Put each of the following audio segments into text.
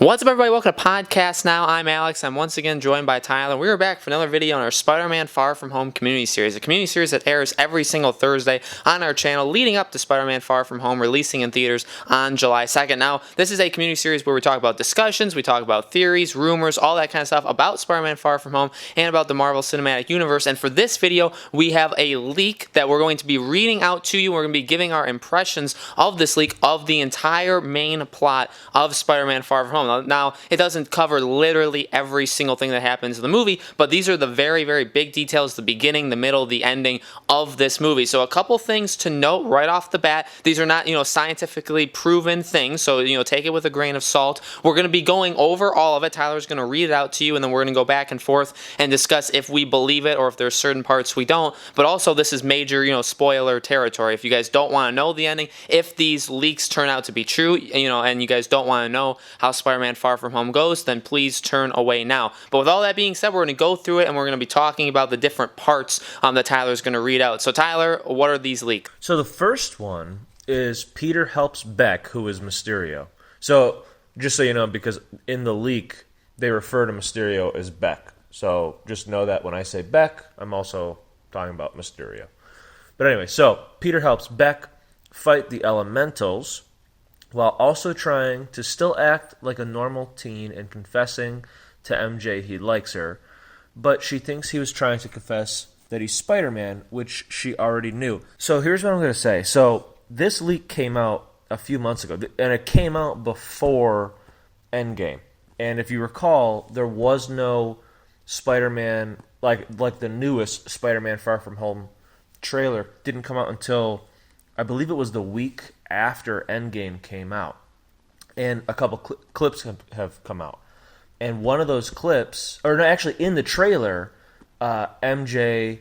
What's up, everybody? Welcome to Podcast Now. I'm Alex. I'm once again joined by Tyler. We are back for another video on our Spider-Man Far From Home community series, a community series that airs every single Thursday on our channel leading up to Spider-Man Far From Home releasing in theaters on July 2nd. Now, this is a community series where we talk about discussions, we talk about theories, rumors, all that kind of stuff about Spider-Man Far From Home and about the Marvel Cinematic Universe. And for this video, we have a leak that we're going to be reading out to you. We're going to be giving our impressions of this leak of the entire main plot of Spider-Man Far From Home. Now, it doesn't cover literally every single thing that happens in the movie, but these are the very, very big details, the beginning, the middle, the ending of this movie. So a couple things to note right off the bat. These are not, scientifically proven things, so, take it with a grain of salt. We're going to be going over all of it. Tyler's going to read it out to you, and then we're going to go back and forth and discuss if we believe it or if there's certain parts we don't. But also, this is major, spoiler territory. If you guys don't want to know the ending, if these leaks turn out to be true, and you guys don't want to know how Spider-Man Far From Home goes, then please turn away now. But with all that being said, we're going to go through it and we're going to be talking about the different parts that Tyler's going to read out. So Tyler, what are these leaks? So the first one is Peter helps Beck, who is Mysterio. So just so you know, because in the leak, they refer to Mysterio as Beck. So just know that when I say Beck, I'm also talking about Mysterio. But anyway, so Peter helps Beck fight the elementals while also trying to still act like a normal teen and confessing to MJ he likes her, but she thinks he was trying to confess that he's Spider-Man, which she already knew. So here's what I'm going to say. So this leak came out a few months ago, and it came out before Endgame. And if you recall, there was no Spider-Man, like the newest Spider-Man Far From Home trailer didn't come out until, I believe it was the week after Endgame came out, and a couple clips have come out. And one of those clips, or no, actually in the trailer, MJ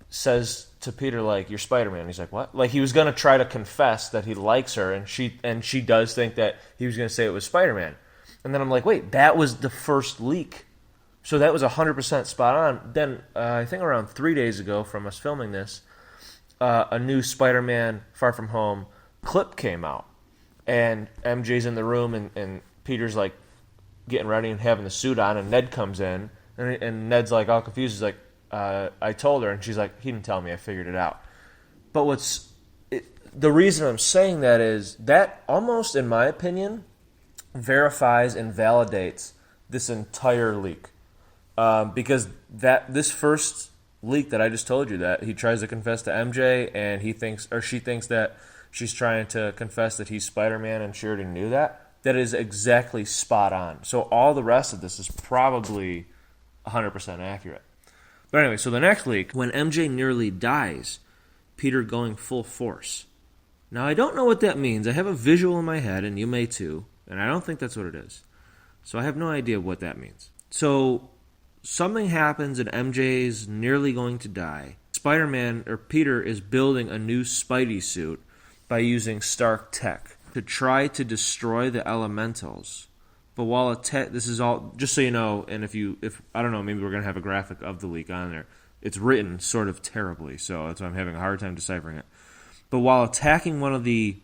says to Peter, like, "You're Spider-Man." He's like, "What?" Like, he was going to try to confess that he likes her, and she does think that he was going to say it was Spider-Man. And then I'm like, wait, that was the first leak. So that was 100% spot on. Then, I think around 3 days ago from us filming this, a new Spider-Man Far From Home clip came out, and MJ's in the room, and Peter's like getting ready and having the suit on, and Ned comes in, and Ned's like all confused. He's like, I told her, and she's like, he didn't tell me, I figured it out. But the reason I'm saying that is that almost, in my opinion, verifies and validates this entire leak, because this first leak that I just told you, that he tries to confess to MJ, and she thinks that she's trying to confess that he's Spider-Man, and she already knew that. That is exactly spot on. So all the rest of this is probably 100% accurate. But anyway, so the next leak, when MJ nearly dies, Peter going full force. Now, I don't know what that means. I have a visual in my head, and you may too, and I don't think that's what it is. So I have no idea what that means. So something happens, and MJ's nearly going to die. Spider-Man, or Peter, is building a new Spidey suit by using Stark tech to try to destroy the elementals. But while this is all, just so you know, and if I don't know, maybe we're going to have a graphic of the leak on there. It's written sort of terribly, so that's why I'm having a hard time deciphering it. But while attacking one of the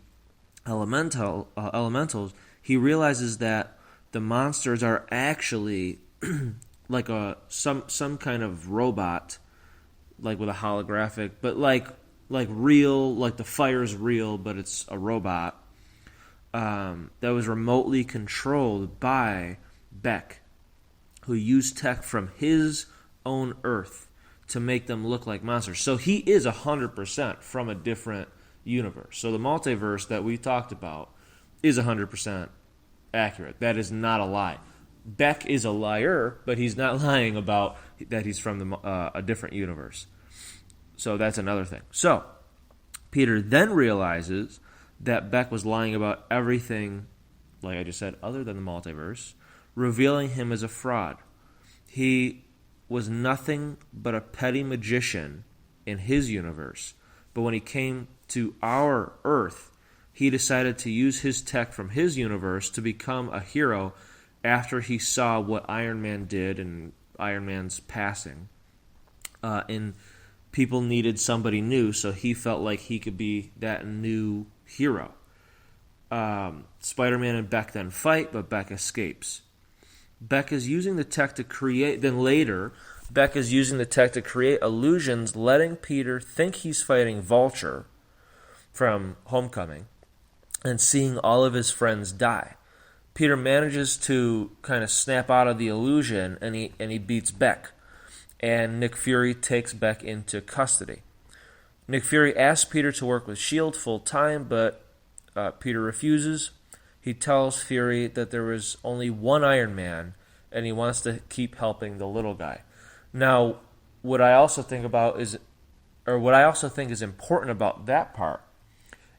elementals, he realizes that the monsters are actually like some kind of robot, like with a holographic, but like real, like the fire's real, but it's a robot that was remotely controlled by Beck, who used tech from his own Earth to make them look like monsters. So he is 100% from a different universe. So the multiverse that we talked about is 100% accurate. That is not a lie. Beck is a liar, but he's not lying about that he's from a different universe. So that's another thing. So Peter then realizes that Beck was lying about everything, like I just said, other than the multiverse, revealing him as a fraud. He was nothing but a petty magician in his universe. But when he came to our Earth, he decided to use his tech from his universe to become a hero after he saw what Iron Man did and Iron Man's passing. And people needed somebody new, so he felt like he could be that new hero. Spider-Man and Beck then fight, but Beck escapes. Beck is using the tech to create... Then later, Beck is using the tech to create illusions, letting Peter think he's fighting Vulture from Homecoming and seeing all of his friends die. Peter manages to kind of snap out of the illusion, and he beats Beck. And Nick Fury takes Beck into custody. Nick Fury asks Peter to work with S.H.I.E.L.D. full-time, but Peter refuses. He tells Fury that there was only one Iron Man, and he wants to keep helping the little guy. Now, what I also think is important about that part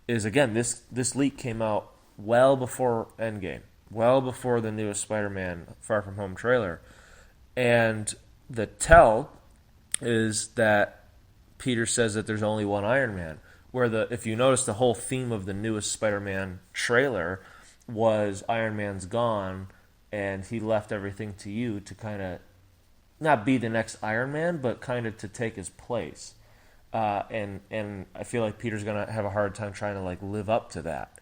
is, again, this leak came out well before Endgame, well before the newest Spider-Man Far From Home trailer, and the tell is that Peter says that there's only one Iron Man, where if you notice, the whole theme of the newest Spider-Man trailer was Iron Man's gone, and he left everything to you to kind of not be the next Iron Man, but kind of to take his place. And I feel like Peter's gonna have a hard time trying to like live up to that,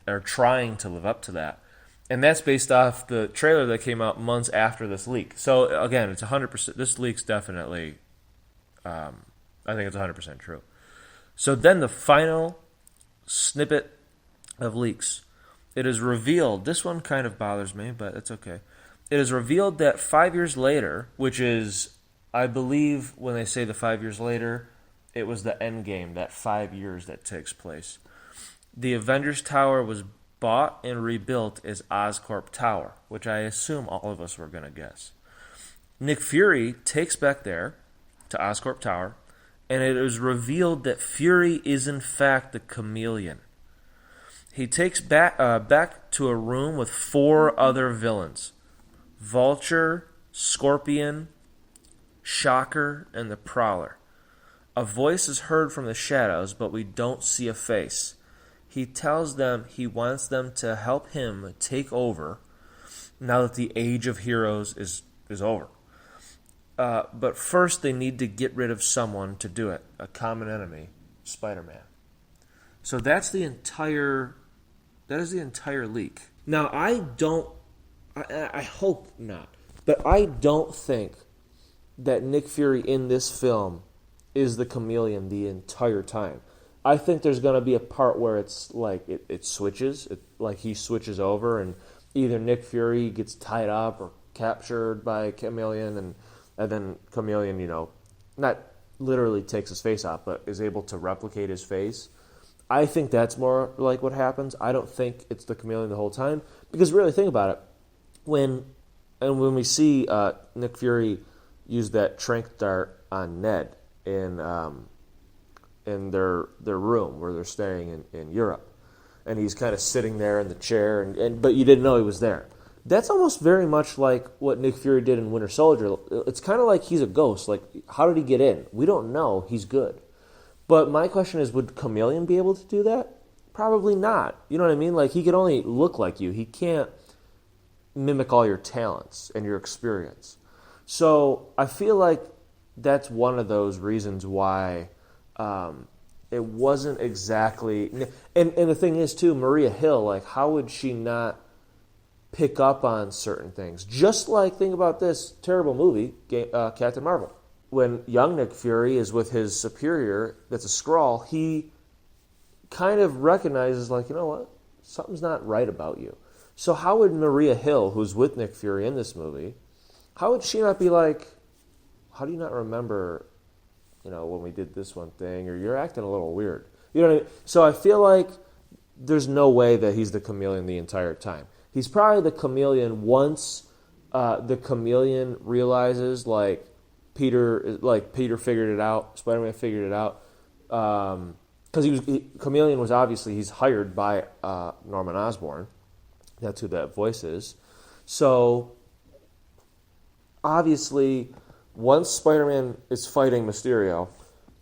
or trying to live up to that. And that's based off the trailer that came out months after this leak. So again, it's 100%. This leak's definitely, I think it's 100% true. So then the final snippet of leaks. It is revealed, this one kind of bothers me, but it's okay. It is revealed that 5 years later, which is, I believe when they say the 5 years later, it was the end game, that 5 years that takes place. The Avengers Tower was bought and rebuilt as Oscorp Tower, which I assume all of us were going to guess. Nick Fury takes Beck there to Oscorp Tower, and it is revealed that Fury is in fact the Chameleon. He takes Beck to a room with 4 other villains: Vulture, Scorpion, Shocker, and the Prowler. A voice is heard from the shadows, but we don't see a face. He tells them he wants them to help him take over now that the age of heroes is over. But first they need to get rid of someone to do it, a common enemy, Spider-Man. So that is the entire leak. Now I hope not, but I don't think that Nick Fury in this film is the Chameleon the entire time. I think there's going to be a part where it's like it switches, like he switches over, and either Nick Fury gets tied up or captured by Chameleon, and then Chameleon, not literally takes his face off, but is able to replicate his face. I think that's more like what happens. I don't think it's the Chameleon the whole time, because really think about it. When we see Nick Fury use that tranq dart on Ned in their room where they're staying in Europe, and he's kind of sitting there in the chair, but you didn't know he was there. That's almost very much like what Nick Fury did in Winter Soldier. It's kind of like he's a ghost. Like, how did he get in? We don't know. He's good. But my question is, would Chameleon be able to do that? Probably not. You know what I mean? Like, he can only look like you. He can't mimic all your talents and your experience. So I feel like that's one of those reasons why it wasn't exactly... And the thing is, too, Maria Hill, like, how would she not pick up on certain things? Just like, think about this terrible movie, Captain Marvel. When young Nick Fury is with his superior that's a Skrull, he kind of recognizes, like, you know what? Something's not right about you. So how would Maria Hill, who's with Nick Fury in this movie, how would she not be like, how do you not remember, when we did this one thing, or you're acting a little weird? You know what I mean? So I feel like there's no way that he's the Chameleon the entire time. He's probably the Chameleon once the Chameleon realizes, like, Peter figured it out, Spider-Man figured it out, because Chameleon was obviously, he's hired by Norman Osborn. That's who that voice is. So obviously, once Spider-Man is fighting Mysterio,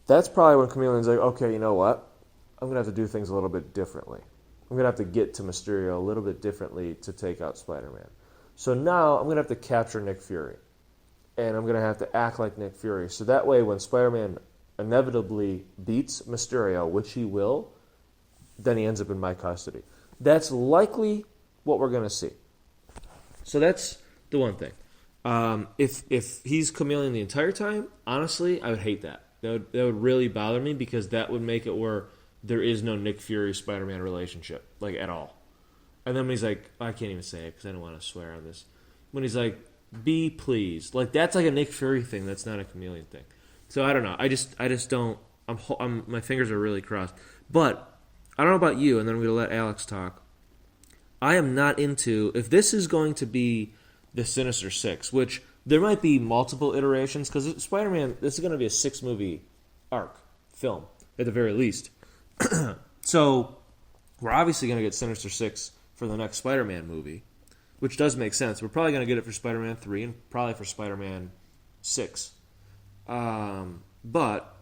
that's probably when Chameleon's like, okay, you know what? I'm going to have to do things a little bit differently. I'm going to have to get to Mysterio a little bit differently to take out Spider-Man. So now I'm going to have to capture Nick Fury. And I'm going to have to act like Nick Fury. So that way, when Spider-Man inevitably beats Mysterio, which he will, then he ends up in my custody. That's likely what we're going to see. So that's the one thing. If he's Chameleon the entire time, honestly, I would hate that. That would really bother me, because that would make it where there is no Nick Fury Spider-Man relationship, like, at all. And then when he's like, I can't even say it because I don't want to swear on this. When he's like, be pleased, like, that's like a Nick Fury thing. That's not a Chameleon thing. So I don't know. I just don't. My fingers are really crossed. But I don't know about you, and then we're gonna let Alex talk. I am not into, if this is going to be the Sinister Six, which there might be multiple iterations, because Spider-Man, this is going to be a 6-movie arc film at the very least. So we're obviously going to get Sinister Six for the next Spider-Man movie, which does make sense. We're probably going to get it for Spider-Man 3 and probably for Spider-Man 6. But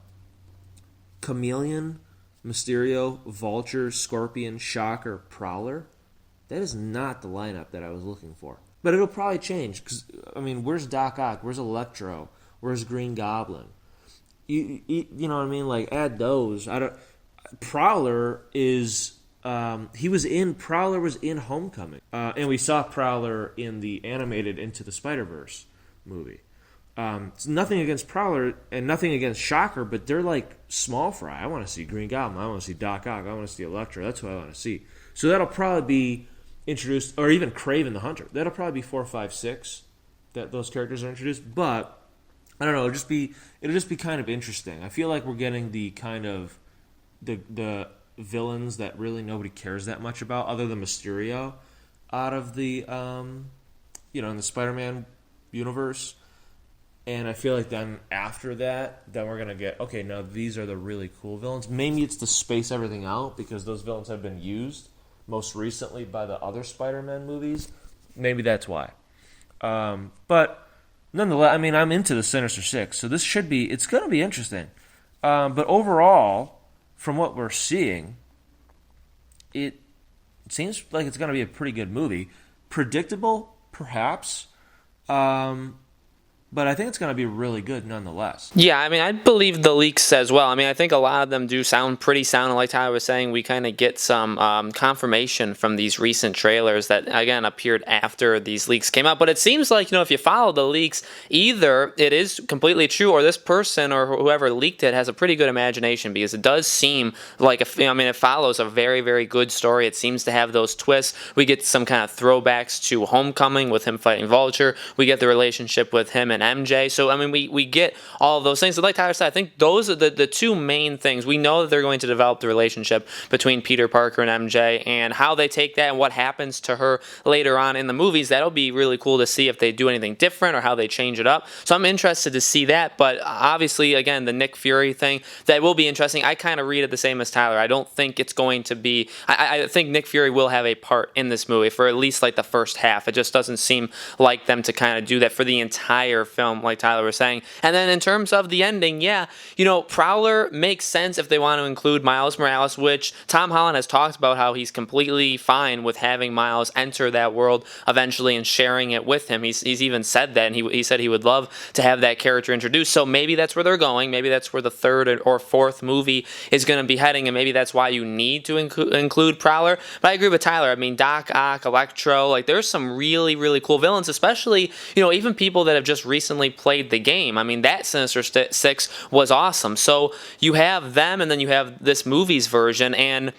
Chameleon, Mysterio, Vulture, Scorpion, Shocker, Prowler, that is not the lineup that I was looking for. But it'll probably change, because, I mean, where's Doc Ock? Where's Electro? Where's Green Goblin? You know what I mean? Like, add those. Prowler is... Prowler was in Homecoming. And we saw Prowler in the animated Into the Spider-Verse movie. It's nothing against Prowler and nothing against Shocker, but they're like small fry. I want to see Green Goblin. I want to see Doc Ock. I want to see Electro. That's what I want to see. So that'll probably be introduced, or even Kraven the Hunter. That'll probably be 4, 5, 6 that those characters are introduced. But I don't know. It'll just be kind of interesting. I feel like we're getting the kind of the villains that really nobody cares that much about, other than Mysterio, out of the in the Spider-Man universe. And I feel like then after that, then we're gonna get, okay, now these are the really cool villains. Maybe it's to space everything out, because those villains have been used most recently by the other Spider-Man movies. Maybe that's why. But nonetheless, I mean, I'm into the Sinister Six, so it's going to be interesting. But overall, from what we're seeing, it seems like it's going to be a pretty good movie. Predictable, perhaps. But I think it's going to be really good nonetheless. Yeah, I mean, I believe the leaks as well. I mean, I think a lot of them do sound pretty sound. Like Tyler was saying, we kind of get some confirmation from these recent trailers that, again, appeared after these leaks came out. But it seems like, if you follow the leaks, either it is completely true or this person or whoever leaked it has a pretty good imagination, because it does seem like, it follows a very, very good story. It seems to have those twists. We get some kind of throwbacks to Homecoming with him fighting Vulture. We get the relationship with him and MJ. So, I mean, we get all of those things. So like Tyler said, I think those are the two main things. We know that they're going to develop the relationship between Peter Parker and MJ, and how they take that and what happens to her later on in the movies. That'll be really cool to see if they do anything different or how they change it up. So I'm interested to see that. But obviously, again, the Nick Fury thing, that will be interesting. I kind of read it the same as Tyler. I don't think it's going to be... I think Nick Fury will have a part in this movie for at least like the first half. It just doesn't seem like them to kind of do that for the entire film, like Tyler was saying. And then in terms of the ending, yeah, Prowler makes sense if they want to include Miles Morales, which Tom Holland has talked about how he's completely fine with having Miles enter that world eventually and sharing it with him. He's even said that, and he said he would love to have that character introduced. So maybe that's where they're going. Maybe that's where the third or fourth movie is going to be heading, and maybe that's why you need to include Prowler. But I agree with Tyler. I mean, Doc Ock, Electro, like there's some really, really cool villains, especially, even people that have just recently played the game. I mean, that Sinister Six was awesome. So you have them, and then you have this movie's version, and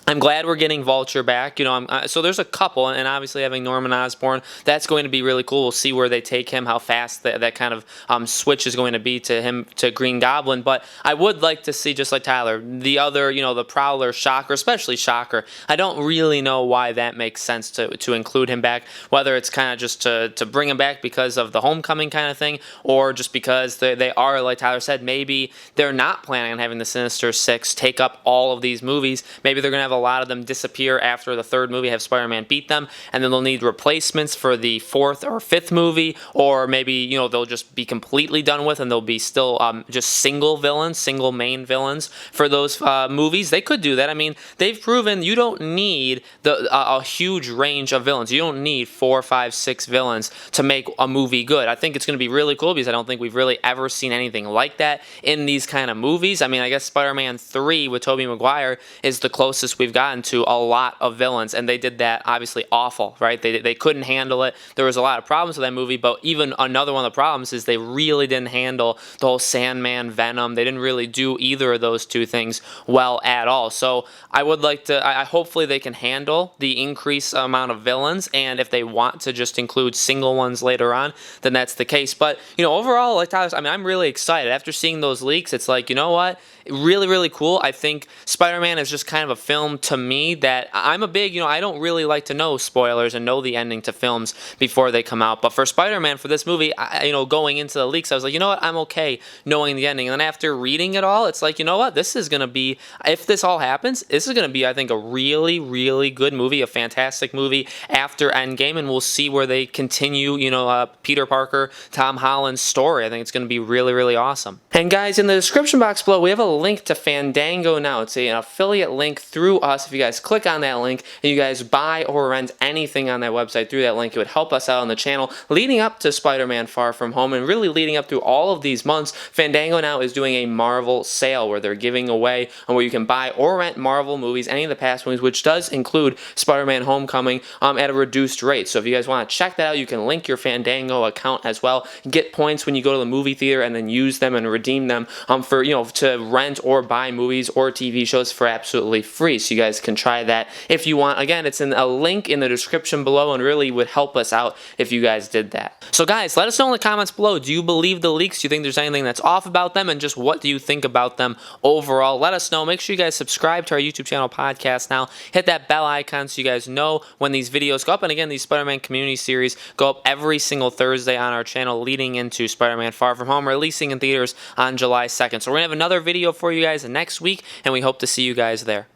I'm glad we're getting Vulture back. So there's a couple, and obviously having Norman Osborn, that's going to be really cool. We'll see where they take him, how fast that kind of switch is going to be to Green Goblin. But I would like to see, just like Tyler, the other, the Prowler, Shocker, especially Shocker. I don't really know why that makes sense to include him back, whether it's kind of just to bring him back because of the Homecoming kind of thing, or just because they are, like Tyler said, maybe they're not planning on having the Sinister Six take up all of these movies. Maybe they're going to have a lot of them disappear after the third movie, have Spider-Man beat them, and then they'll need replacements for the fourth or fifth movie, or maybe they'll just be completely done with and they'll be still just single main villains for those movies. They could do that. I mean, they've proven you don't need a huge range of villains. You don't need 4, 5, 6 villains to make a movie good. I think it's going to be really cool because I don't think we've really ever seen anything like that in these kind of movies. I mean, I guess Spider-Man 3 with Tobey Maguire is the closest we've gotten to a lot of villains, and they did that obviously awful, right? They couldn't handle it. There was a lot of problems with that movie, but even another one of the problems is they really didn't handle the whole Sandman, Venom. They didn't really do either of those two things well at all. So I would like to, hopefully they can handle the increased amount of villains, and if they want to just include single ones later on, then that's the case. But, overall, like Tyler, I mean, I'm really excited. After seeing those leaks, it's like, you know what? Really, really cool. I think Spider-Man is just kind of a film to me that I'm a big, I don't really like to know spoilers and know the ending to films before they come out. But for Spider-Man, for this movie, going into the leaks, I was like, you know what? I'm okay knowing the ending. And then after reading it all, it's like, you know what? This is going to be, if this all happens, this is going to be, I think, a really, really good movie, a fantastic movie after Endgame. And we'll see where they continue, Peter Parker, Tom Holland's story. I think it's going to be really, really awesome. And guys, in the description box below, we have a link to Fandango now. It's an affiliate link through us. If you guys click on that link and you guys buy or rent anything on that website through that link, it would help us out on the channel leading up to Spider-Man Far From Home and really leading up through all of these months. Fandango now is doing a Marvel sale where they're giving away and where you can buy or rent Marvel movies, any of the past movies, which does include Spider-Man Homecoming, at a reduced rate. So if you guys want to check that out, you can link your Fandango account as well. Get points when you go to the movie theater and then use them and redeem them for, to rent or buy movies or TV shows for absolutely free. So you guys can try that if you want. Again, it's in a link in the description below and really would help us out if you guys did that. So guys, let us know in the comments below. Do you believe the leaks? Do you think there's anything that's off about them? And just what do you think about them overall? Let us know. Make sure you guys subscribe to our YouTube channel Podcast Now. Hit that bell icon so you guys know when these videos go up. And again, these Spider-Man community series go up every single Thursday on our channel leading into Spider-Man Far From Home, releasing in theaters on July 2nd. So we're going to have another video for you guys next week, and we hope to see you guys there.